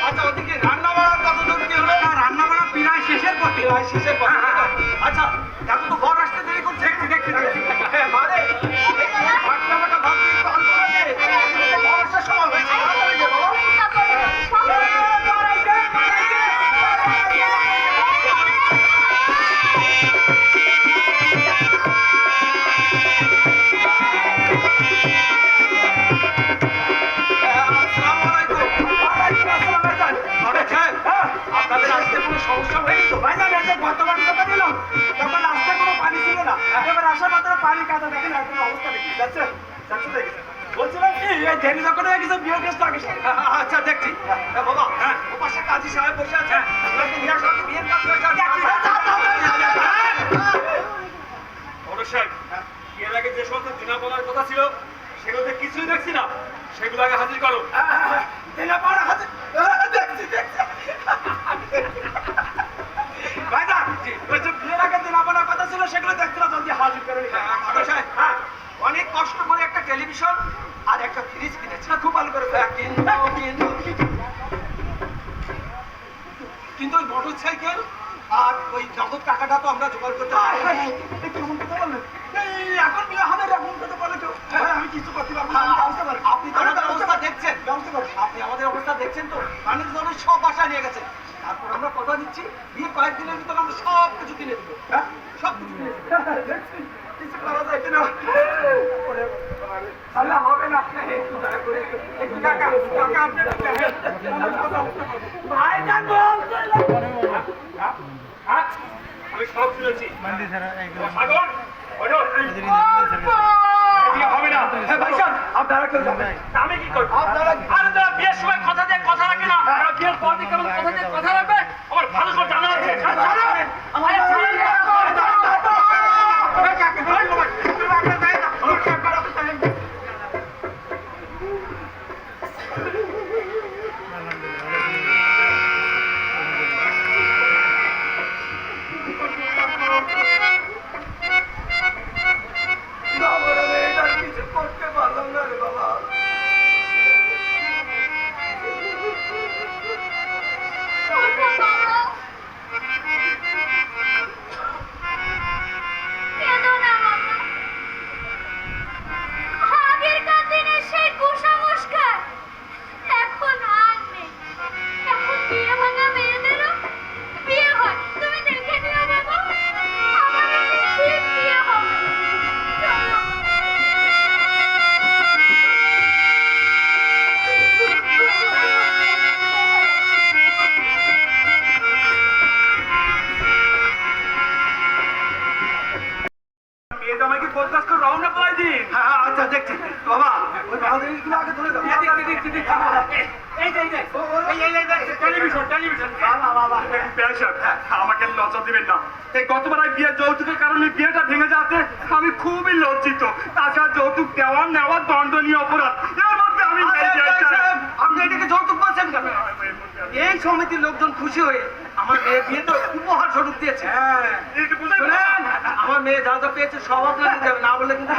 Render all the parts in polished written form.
আচ্ছা ওদিকে রান্না বাড়ার কত দূর কি হলো? রান্না বাড়া প্রায় শেষের পথে। শেষের পথে। আচ্ছা এখন তো বর আসতে দেরি করছে। দেখছি হ্যাঁ মানে ঘটনাটা ভাবতে একটু অল্প আছে। বর আসার সময় হয়েছে। তাড়াতাড়ি যে বাবা। আপনাদের আসতে কোনো সমস্যা হয়নি তো? ভাই জান এসে বর্তমান কথা দিলাম তখন রাস্তায় কোনো পানি ছিল না। এবার আসার মাত্র পানি কাদা দেখেন এখন অবস্থা দেখি যাচ্ছে যাচ্ছে দেখেছে। বলছিলাম কি এই দেরি যখন হয়ে গেছে বিয়ে কেস লাগে। আচ্ছা দেখছি বাবা। হ্যাঁ ও পাশে কাজী সাহেব বসে আছে। আপনাকে নিয়ে আসলাম বিয়ের কাজ হয়ে যাচ্ছে। বড় সাহেব বিয়ের আগে যে সমস্ত দিনা বলার কথা ছিল সেগুলোতে কিছুই দেখছি না। সেগুলো আগে হাজির করো। দিনা পাড়া হাতে দেখছি দেখছি ভাই জান ওই যে বিয়ের আগে দিনা পাড়ার কথা ছিল সেগুলো দেখতে না জলদি হাজির করে নিন। বড় সাহেব অনেক কষ্ট করে একটা টেলিভিশন আর একটা ফ্রিজ কিনেছি। খুব ভালো করে কিন্তু ওই মোটর সাইকেল আর ওই জগৎ টাকাটা তো আমরা জোগাড় করতে পারি। কেমন কথা বললেন? এই এখন বিয়ে হবে এরকম কথা বলে কেউ? আমি কিছু করতে পারবো না। আপনি তো আমাদের অবস্থা দেখছেন। আপনি আমাদের অবস্থা দেখছেন তো। মানুষ ধরনের সব বাসা নিয়ে গেছে। তারপর আমরা কথা দিচ্ছি বিয়ে কয়েকদিনের ভিতরে আমরা সব কিছু কিনে দেবো। হ্যাঁ সব কিছু কিনে দেবো। কিছু করা যায় কিনা? তাহলে হবে না। একটু কাকা আপনি ভাই জান আমি সব শুনেছি। সাগর হবে না। ভাইসান আপনারা কেউ যাবেন? আমি কি করবো? আরে তারা বিয়ের সময় কথা দিয়ে কথা রাখে না। তারা বিয়ের পর দিকে কেমন কথা দিয়ে কথা রাখবে আমার ভালো করে জানা আছে। কিছু করতে পারলাম না রে বাবা। আচ্ছা দেখছি বাবা ওই বাহাদুরিগুলো আগে ধরে দাও। আমাকে লজ্জা দিবেন না। এই গতবার বিয়ের যৌতুকের কারণে বিয়েটা ভেঙে যাচ্ছে আমি খুবই লজ্জিত। তাছাড়া যৌতুক দেওয়ার নেওয়ার দণ্ডনীয় অপরাধ। এর মধ্যে আমি আপনি এটাকে যৌতুক বলছেন কেন? এই সমিতির লোকজন খুশি হয়ে আমার মেয়ে বিয়ে তো উপহার স্বরূপ দিয়েছে। আমার মেয়ে যা যা পেয়েছে সব আপনার নিতে হবে, না বললে কিন্তু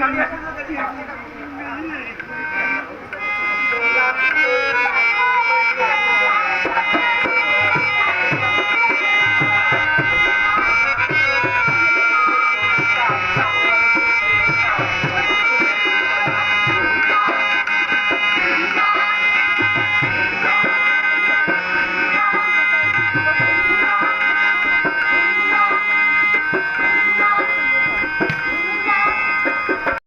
গাড়ি আসতে